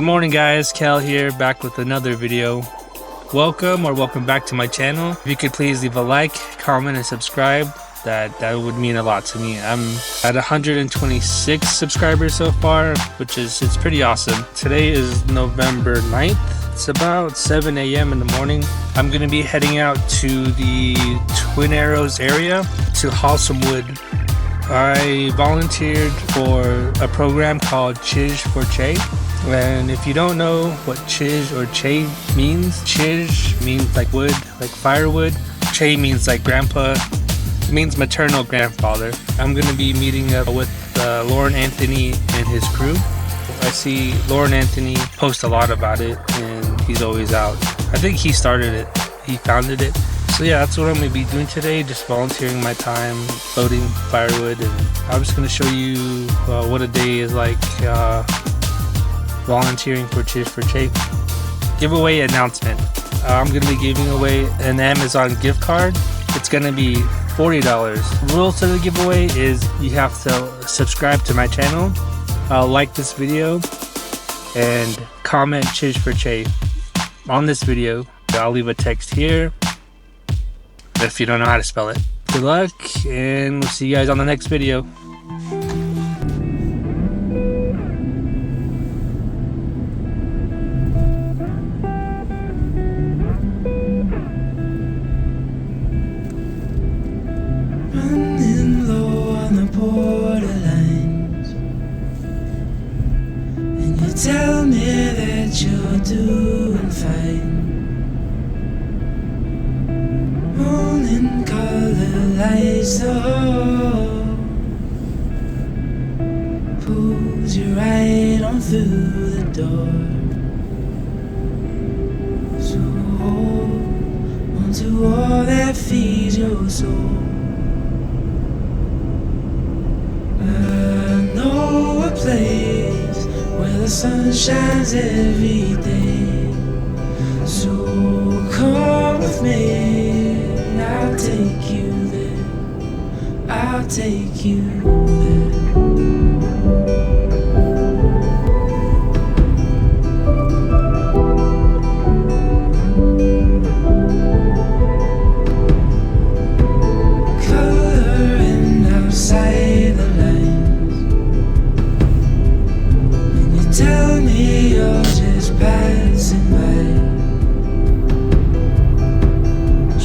Good morning guys, Cal here, back with another video. Welcome back to my channel. If you could please leave a like, comment, and subscribe, that would mean a lot to me. I'm at 126 subscribers so far, which is pretty awesome. Today is November 9th. It's about 7 a.m. in the morning. I'm gonna be heading out to the Twin Arrows area to haul some wood. I volunteered for a program called Chizh for Cheii. And if you don't know what Chizh or Cheii means, Chizh means like wood, like firewood. Cheii means like grandpa. It means maternal grandfather. I'm gonna be meeting up with Loren Anthony and his crew. I see Loren Anthony post a lot about it, and he's always out. I think he started it. He founded it. So yeah, that's what I'm gonna be doing today. Just volunteering my time, loading firewood, and I'm just gonna show you what a day is like. Volunteering for Chizh for Cheii. Giveaway announcement. I'm going to be giving away an Amazon gift card. It's going to be $40. Rules to the giveaway is you have to subscribe to my channel, like this video, and comment Chizh for Cheii on this video. I'll leave a text here if you don't know how to spell it. Good luck, and we'll see you guys on the next video. Running low on the borderlines, and you tell me that you're doing fine. Morning color lights the hall, pulls you right on through the door. So hold onto all that feeds your soul. I know a place where the sun shines every day. So come with me, I'll take you there. I'll take you there. Coloring outside the lines, and you tell me you're just passing by,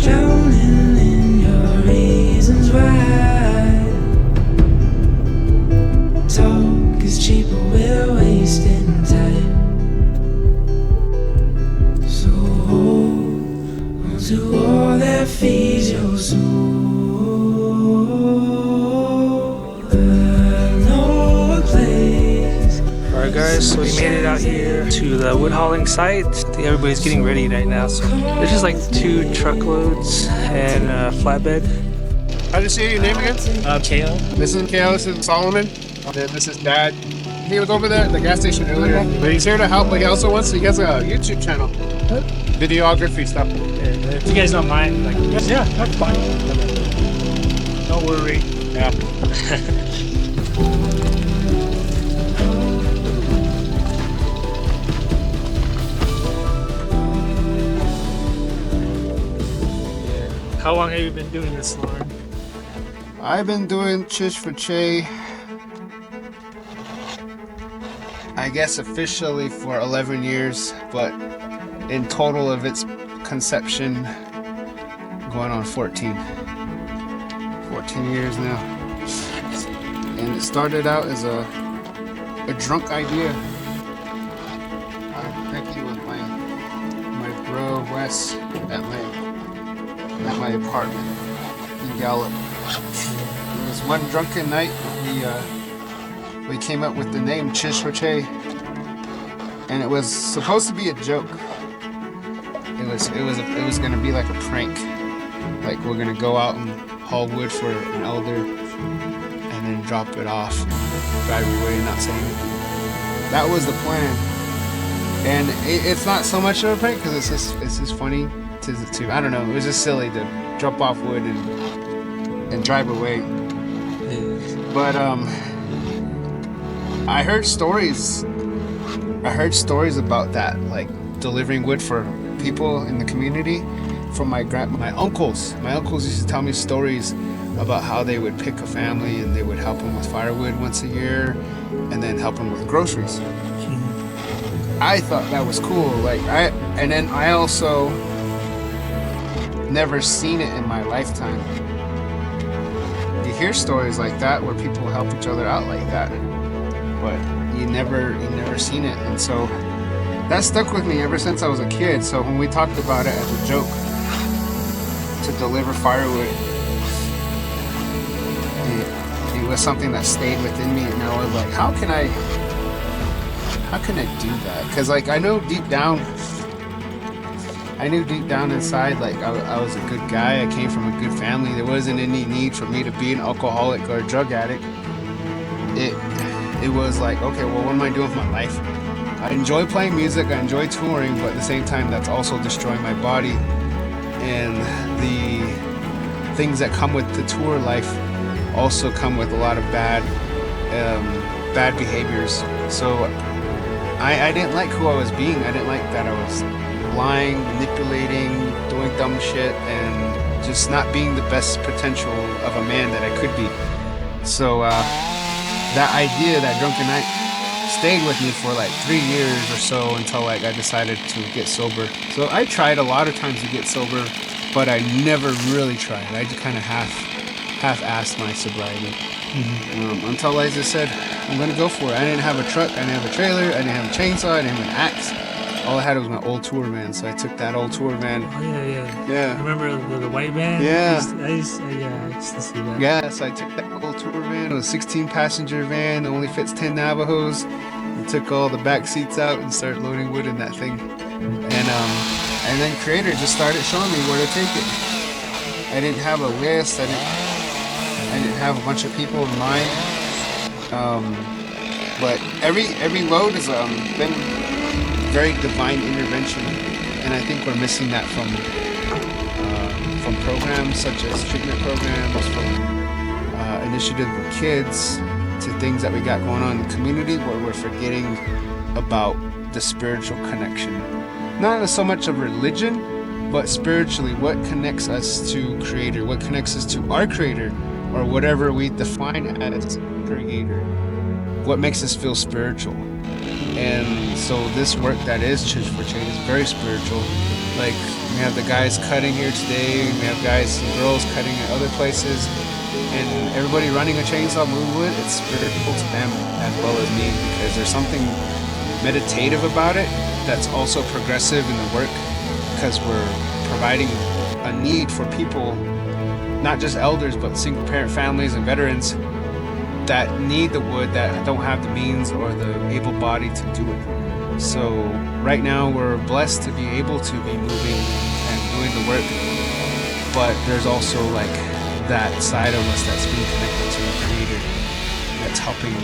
drowning in your reasons why. Talk is cheap, but we're wasting time. So hold onto all that feeds your soul. Alright guys, so we made it out here to the wood hauling site. I think everybody's getting ready right now. So there's just like 2 truckloads and a flatbed. How do you say your name again? KO. This is KO, this is Solomon. This is Dad. He was over there at the gas station earlier, but he's here to help, but he also he has a YouTube channel. Videography stuff. If you guys don't mind, like, yeah, that's fine. Don't worry. Yeah. How long have you been doing this, Loren? I've been doing Chizh for Cheii, I guess officially for 11 years, but in total of its conception, going on 14 years now. And it started out as a drunk idea. I think with my bro Wes at my apartment in Gallup. It was one drunken night we came up with the name Chizh for Cheii, and it was supposed to be a joke. It was gonna be like a prank, like we're gonna go out and haul wood for an elder and then drop it off, drive away, not say anything. That was the plan, and it's not so much of a prank because it's just funny to I don't know. It was just silly to drop off wood and drive away. But I heard stories I heard stories about that, like delivering wood for people in the community from my uncles. My uncles used to tell me stories about how they would pick a family and they would help them with firewood once a year and then help them with groceries. I thought that was cool. And then I also never seen it in my lifetime. You hear stories like that where people help each other out like that, but you never seen it. And so that stuck with me ever since I was a kid. So when we talked about it as a joke to deliver firewood, it was something that stayed within me, and I was like, how can I do that? Because like I knew deep down inside, like I was a good guy. I came from a good family. There wasn't any need for me to be an alcoholic or a drug addict. It was like, okay, well, what am I doing with my life? I enjoy playing music, I enjoy touring, but at the same time, that's also destroying my body. And the things that come with the tour life also come with a lot of bad behaviors. So I didn't like who I was being. I didn't like that I was lying, manipulating, doing dumb shit, and just not being the best potential of a man that I could be. So that idea, that drunken night, stayed with me for like 3 years or so until like I decided to get sober. So I tried a lot of times to get sober, but I never really tried. I just kind of half-assed my sobriety. Until I just said, I'm gonna go for it. I didn't have a truck, I didn't have a trailer, I didn't have a chainsaw, I didn't have an axe. All I had was my old tour van, so I took that old tour van. Oh Yeah. Remember the white van? Yeah. I used to see that. Yeah, so I took that old tour van. It was a 16-passenger van, only fits 10 Navajos. I took all the back seats out and started loading wood in that thing. And then Creator just started showing me where to take it. I didn't have a list. I didn't have a bunch of people in mind. But every load has been very divine intervention, and I think we're missing that from programs such as treatment programs, from initiative with kids, to things that we got going on in the community, where we're forgetting about the spiritual connection. Not so much of religion, but spiritually, what connects us to Creator, what connects us to our Creator, or whatever we define as Creator, what makes us feel spiritual. And so this work that is Chizh for Cheii is very spiritual. Like, we have the guys cutting here today, we have guys and girls cutting at other places, and everybody running a chainsaw moving wood, it's spiritual to them as well as me, because there's something meditative about it that's also progressive in the work, because we're providing a need for people, not just elders, but single parent families and veterans that need the wood, that don't have the means or the able body to do it. So right now we're blessed to be able to be moving and doing the work, but there's also like that side of us that's being connected to the Creator, that's helping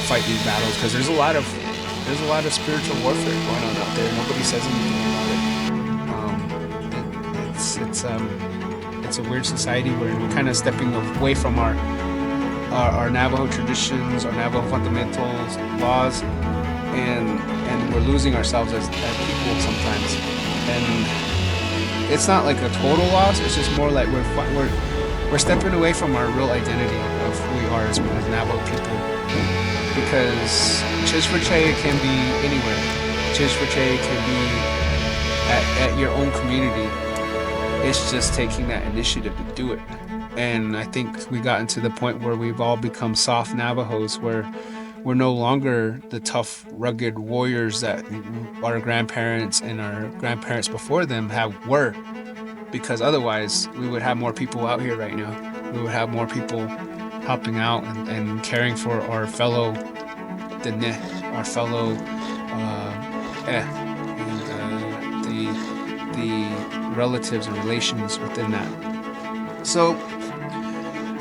fight these battles, because there's a lot of spiritual warfare going on out there. Nobody says anything about it. It's a weird society where we're kind of stepping away from our Navajo traditions, our Navajo fundamentals, laws, and we're losing ourselves as people sometimes. And it's not like a total loss. It's just more like we're stepping away from our real identity of who we are as Navajo people. Because Chizh for Cheii can be anywhere. Chizh for Cheii can be at your own community. It's just taking that initiative to do it. And I think we gotten to the point where we've all become soft Navajos, where we're no longer the tough, rugged warriors that our grandparents and our grandparents before them were. Because otherwise, we would have more people out here right now. We would have more people helping out and caring for our fellow Dene, our fellow the relatives and relations within that. So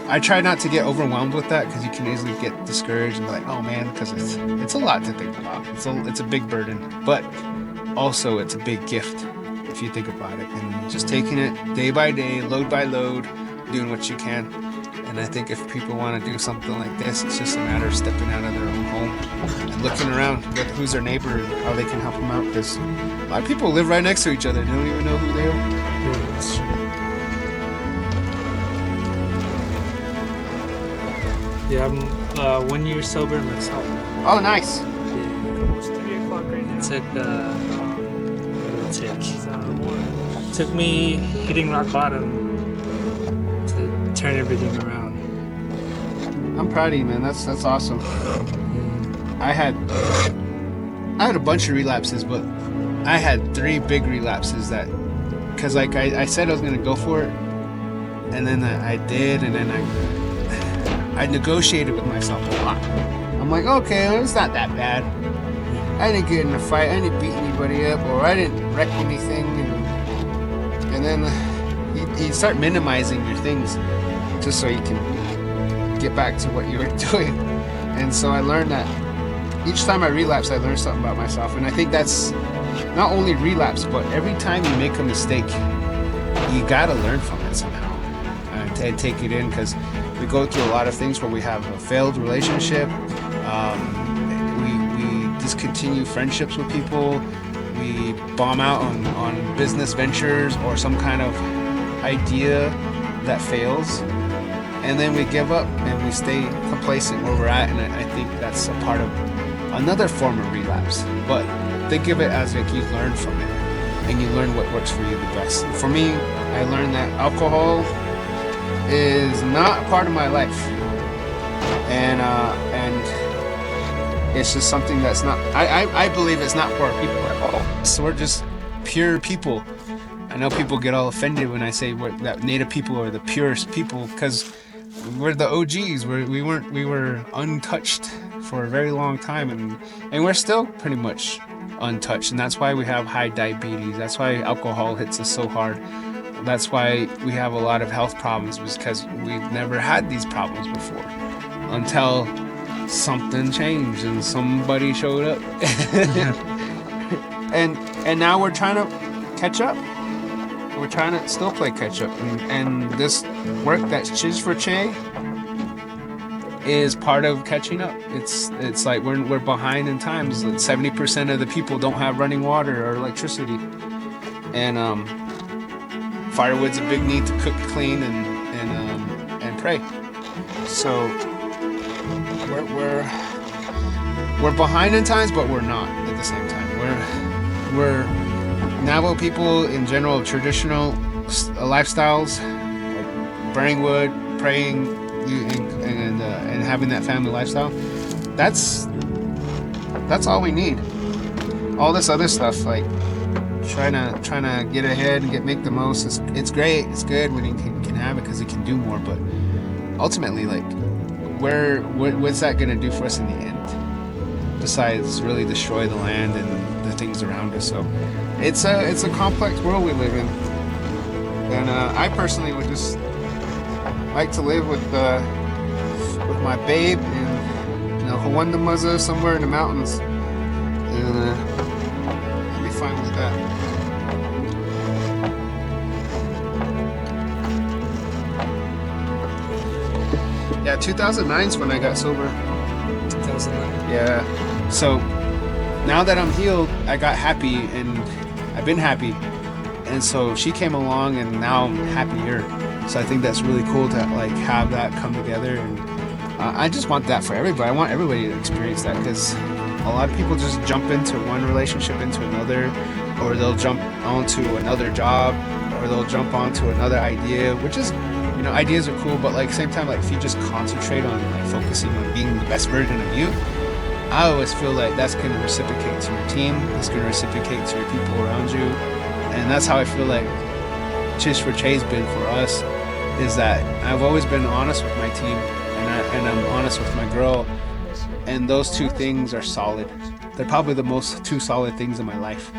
I try not to get overwhelmed with that, because you can easily get discouraged and be like, oh man, because it's a lot to think about. It's a big burden, but also it's a big gift if you think about it. And just taking it day by day, load by load, doing what you can. And I think if people want to do something like this, it's just a matter of stepping out of their own home and looking around who's their neighbor and how they can help them out. Because a lot of people live right next to each other. They don't even know who they are. Yeah, I'm 1 year sober myself. Oh, nice. Almost 3 o'clock right now. Took me hitting rock bottom to turn everything around. I'm proud of you, man. That's awesome. I had a bunch of relapses, but I had 3 big relapses that, because like I said I was gonna go for it, and then I did, and then I negotiated with myself a lot. I'm like, okay, well, it's not that bad. I didn't get in a fight, I didn't beat anybody up, or I didn't wreck anything, and then you start minimizing your things just so you can get back to what you were doing. And so I learned that each time I relapse, I learn something about myself. And I think that's not only relapse, but every time you make a mistake, you gotta learn from it somehow and take it in, because we go through a lot of things where we have a failed relationship, we discontinue friendships with people, we bomb out on business ventures or some kind of idea that fails, and then we give up and we stay complacent where we're at. And I think that's a part of another form of relapse. But think of it as like you learn from it and you learn what works for you the best. For me, I learned that alcohol is not a part of my life, and it's just something that's not. I believe it's not for people at all. So we're just pure people. I know people get all offended when I say that Native people are the purest people, because we're the OGs. We were untouched for a very long time, and we're still pretty much untouched. And that's why we have high diabetes. That's why alcohol hits us so hard. That's why we have a lot of health problems, because we've never had these problems before until something changed and somebody showed up. and now we're trying to catch up. We're trying to still play catch up, and this work that's Chizh for Cheii is part of catching up. It's like we're behind in times. 70% of the people don't have running water or electricity, and firewood's a big need to cook, clean, and pray. So we're behind in times, but we're not at the same time. We're Navajo people in general, traditional lifestyles, like burning wood, praying, and having that family lifestyle. That's all we need. All this other stuff, like trying to get ahead and make the most, it's great, it's good when you can have it because you can do more. But ultimately, like, what's that gonna do for us in the end? Besides really destroy the land and the things around us. So it's a complex world we live in, and I personally would just like to live with my babe in Hawanda Maza, somewhere in the mountains, and I'd be fine with that. Yeah, 2009 is when I got sober. 2009. Yeah. So now that I'm healed, I got happy, and I've been happy. And so she came along, and now I'm happier. So I think that's really cool to like have that come together. And I just want that for everybody. I want everybody to experience that, because a lot of people just jump into one relationship into another, or they'll jump onto another job, or they'll jump onto another idea, which is, ideas are cool, but like same time, like if you just concentrate on like focusing on being the best version of you, I always feel like that's going to reciprocate to your team, it's going to reciprocate to your people around you. And that's how I feel like Chizh for Cheii's been for us, is that I've always been honest with my team, and I'm honest with my girl, and those two things are solid. They're probably the most two solid things in my life,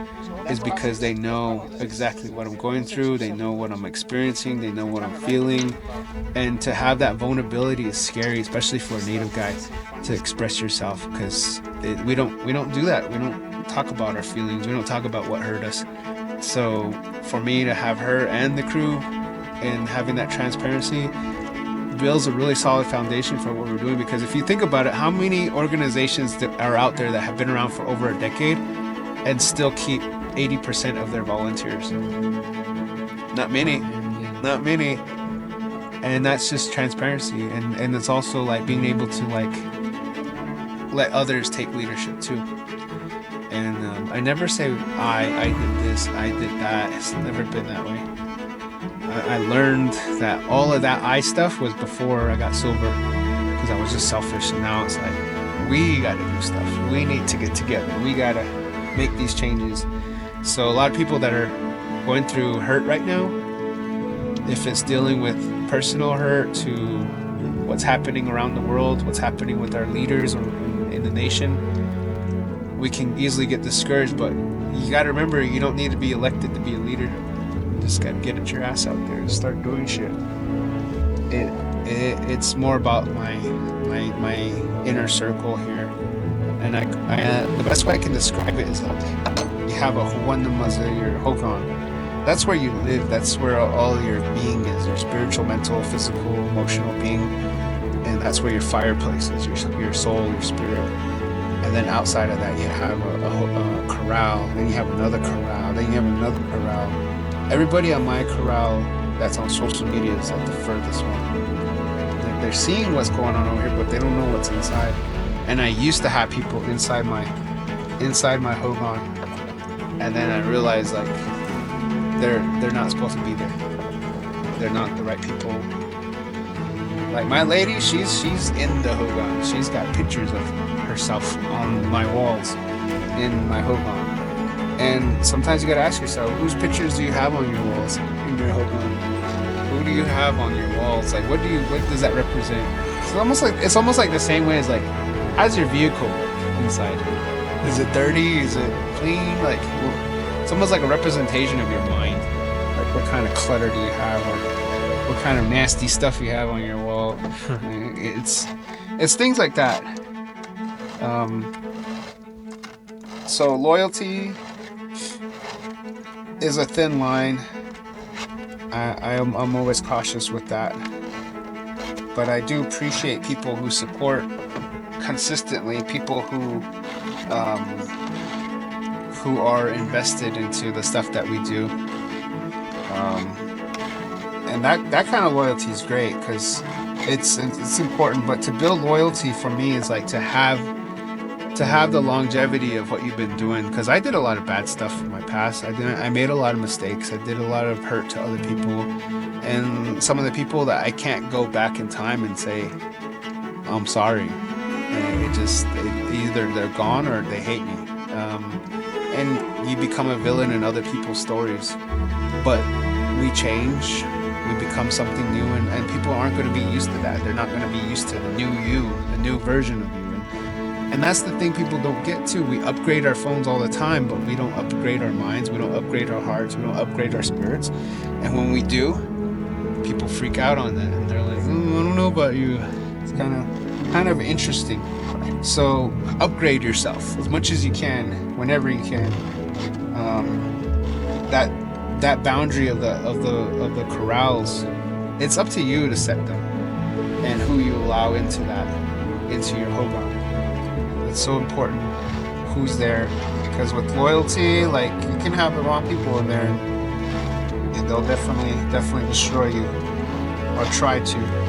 is because they know exactly what I'm going through, they know what I'm experiencing, they know what I'm feeling. And to have that vulnerability is scary, especially for a Native guy, to express yourself, because we don't do that. We don't talk about our feelings, we don't talk about what hurt us. So for me to have her and the crew and having that transparency, builds a really solid foundation for what we're doing. Because if you think about it, how many organizations that are out there that have been around for over a decade and still keep 80% of their volunteers? Not many. Not many. And that's just transparency, and it's also like being able to like let others take leadership too. And I never say I did this, I did that. It's never been that way. I learned that all of that I stuff was before I got sober, because I was just selfish. And now it's like, we got to do stuff. We need to get together. We got to make these changes. So a lot of people that are going through hurt right now, if it's dealing with personal hurt to what's happening around the world, what's happening with our leaders or in the nation, we can easily get discouraged. But you got to remember, you don't need to be elected to be a leader. You just got to get your ass out there and start doing shit. It's more about my inner circle here, and the best way I can describe it is that you have a Navajo, your Hogan. That's where you live. That's where all your being is, your spiritual, mental, physical, emotional being. And that's where your fireplace is, your soul, your spirit. And then outside of that, you have a corral. Then you have another corral. Then you have another corral. Everybody on my corral that's on social media is like the furthest one. They're seeing what's going on over here, but they don't know what's inside. And I used to have people inside my Hogan. And then I realized, like, they're not supposed to be there. They're not the right people. Like my lady, she's in the Hogan. She's got pictures of herself on my walls in my Hogan. And sometimes you gotta ask yourself, whose pictures do you have on your walls in your Hogan? Who do you have on your walls? Like what does that represent? It's almost like the same way as like, how's your vehicle inside? Is it dirty? Is it clean? Like, it's almost like a representation of your mind. Like what kind of clutter do you have, or what kind of nasty stuff you have on your wall. It's things like that. So loyalty is a thin line. I'm always cautious with that. But I do appreciate people who support consistently, people who are invested into the stuff that we do, and that kind of loyalty is great because it's important. But to build loyalty for me is like to have the longevity of what you've been doing, because I did a lot of bad stuff in my past. I made a lot of mistakes. I did a lot of hurt to other people, and some of the people that I can't go back in time and say I'm sorry. And either they're gone or they hate me. And you become a villain in other people's stories. But we change, we become something new, and people aren't going to be used to that. They're not going to be used to the new you, the new version of you. And that's the thing people don't get to. We upgrade our phones all the time, but we don't upgrade our minds, we don't upgrade our hearts, we don't upgrade our spirits. And when we do, people freak out on that. And they're like, I don't know about you. It's kind of interesting. So upgrade yourself as much as you can, whenever you can. That boundary of the corrals, it's up to you to set them and who you allow into your Hogan. It's so important who's there, because with loyalty, like, you can have the wrong people in there and they'll definitely destroy you, or try to.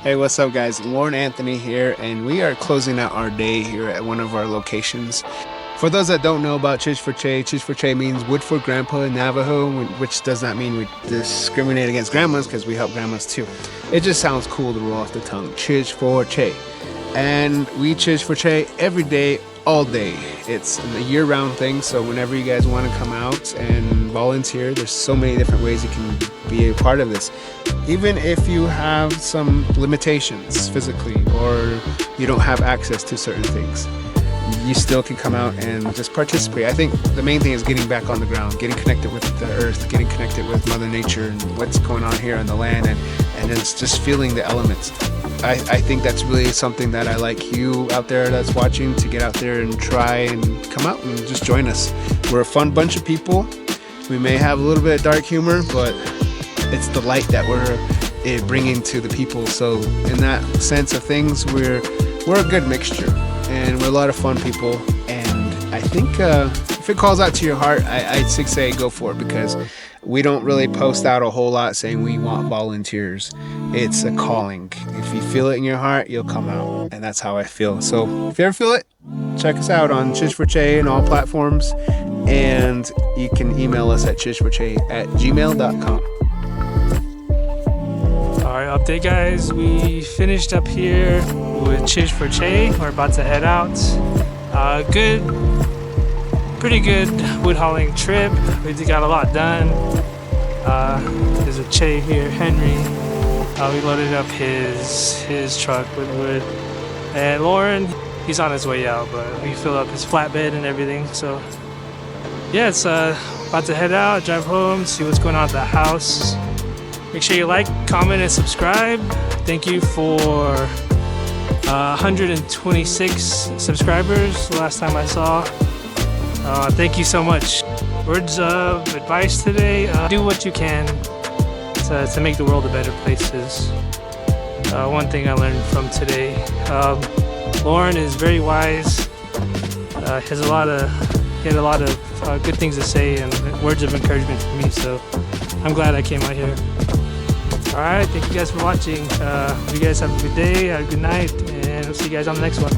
Hey, what's up, guys? Loren Anthony here, and we are closing out our day here at one of our locations. For those that don't know about Chizh for Cheii, Chizh for Cheii means wood for grandpa in Navajo, which does not mean we discriminate against grandmas, because we help grandmas too. It just sounds cool to roll off the tongue. Chizh for Cheii. And we Chizh for Cheii every day, all day. It's a year-round thing, so whenever you guys want to come out and volunteer, there's so many different ways you can be a part of this. Even if you have some limitations physically, or you don't have access to certain things, you still can come out and just participate. I think the main thing is getting back on the ground, getting connected with the earth, getting connected with Mother Nature and what's going on here on the land, and it's just feeling the elements. I think that's really something that I like you out there that's watching to get out there and try and come out and just join us. We're a fun bunch of people. We may have a little bit of dark humor, but it's the light that we're bringing to the people. So in that sense of things, we're a good mixture, and we're a lot of fun people. And I think if it calls out to your heart, I'd say go for it, because we don't really post out a whole lot saying we want volunteers. It's a calling. If you feel it in your heart, you'll come out, and that's how I feel. So if you ever feel it, check us out on Chizh for Cheii and all platforms, and you can email us at chizhforcheii@gmail.com. Alright, update guys, we finished up here with Chizh for Cheii. We're about to head out. Pretty good wood hauling trip. We got a lot done. There's a Cheii here, Henry. We loaded up his truck with wood. And Loren, he's on his way out, but we fill up his flatbed and everything. So yeah, it's about to head out, drive home, see what's going on at the house. Make sure you like, comment, and subscribe. Thank you for 126 subscribers the last time I saw. Thank you so much. Words of advice today: do what you can to make the world a better place. Is one thing I learned from today. Loren is very wise. He had a lot of good things to say and words of encouragement for me. So I'm glad I came out here. Alright, thank you guys for watching. You guys have a good day, a good night, and we'll see you guys on the next one.